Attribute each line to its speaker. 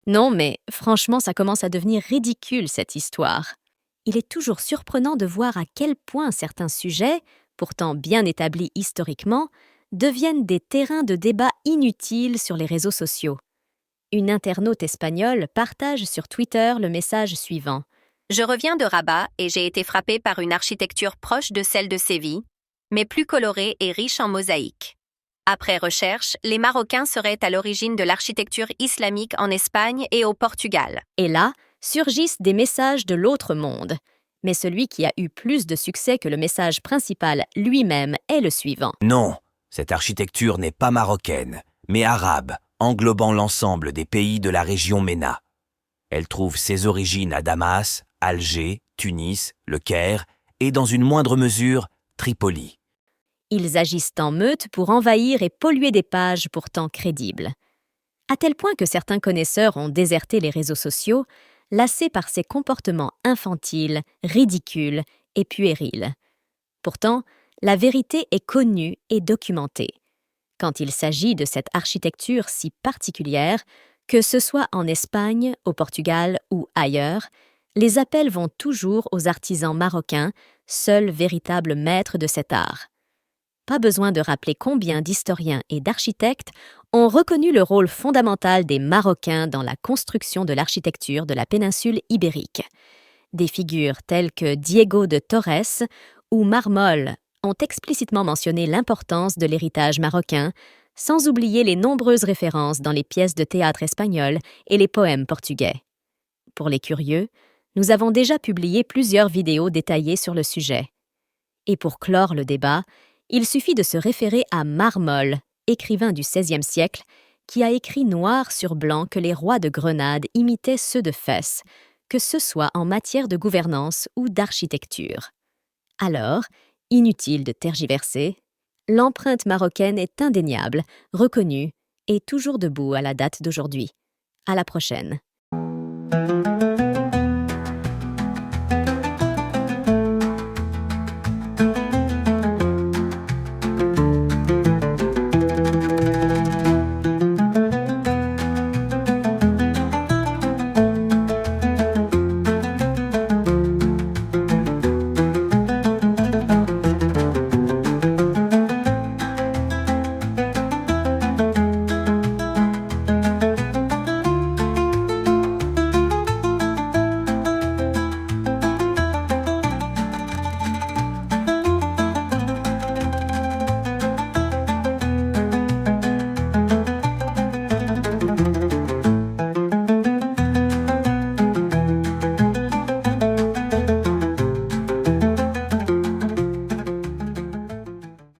Speaker 1: Non, mais franchement, ça commence à devenir ridicule, cette histoire. Il est toujours surprenant de voir à quel point certains sujets, pourtant bien établis historiquement, deviennent des terrains de débat inutiles sur les réseaux sociaux. Une internaute espagnole partage sur Twitter le message suivant.
Speaker 2: Je reviens de Rabat et j'ai été frappée par une architecture proche de celle de Séville, mais plus colorée et riche en mosaïques. Après recherche, les Marocains seraient à l'origine de l'architecture islamique en Espagne et au Portugal.
Speaker 1: Et là, surgissent des messages de l'autre monde. Mais celui qui a eu plus de succès que le message principal lui-même est le suivant.
Speaker 3: Non, cette architecture n'est pas marocaine, mais arabe, englobant l'ensemble des pays de la région MENA. Elle trouve ses origines à Damas, Alger, Tunis, Le Caire et, dans une moindre mesure, Tripoli.
Speaker 1: Ils agissent en meute pour envahir et polluer des pages pourtant crédibles. À tel point que certains connaisseurs ont déserté les réseaux sociaux, lassés par ces comportements infantiles, ridicules et puérils. Pourtant, la vérité est connue et documentée. Quand il s'agit de cette architecture si particulière, que ce soit en Espagne, au Portugal ou ailleurs, les appels vont toujours aux artisans marocains, seuls véritables maîtres de cet art. Pas besoin de rappeler combien d'historiens et d'architectes ont reconnu le rôle fondamental des Marocains dans la construction de l'architecture de la péninsule ibérique. Des figures telles que Diego de Torres ou Marmol ont explicitement mentionné l'importance de l'héritage marocain, sans oublier les nombreuses références dans les pièces de théâtre espagnoles et les poèmes portugais. Pour les curieux, nous avons déjà publié plusieurs vidéos détaillées sur le sujet. Et pour clore le débat, il suffit de se référer à Marmol, écrivain du XVIe siècle, qui a écrit noir sur blanc que les rois de Grenade imitaient ceux de Fès, que ce soit en matière de gouvernance ou d'architecture. Alors, inutile de tergiverser, l'empreinte marocaine est indéniable, reconnue et toujours debout à la date d'aujourd'hui. À la prochaine.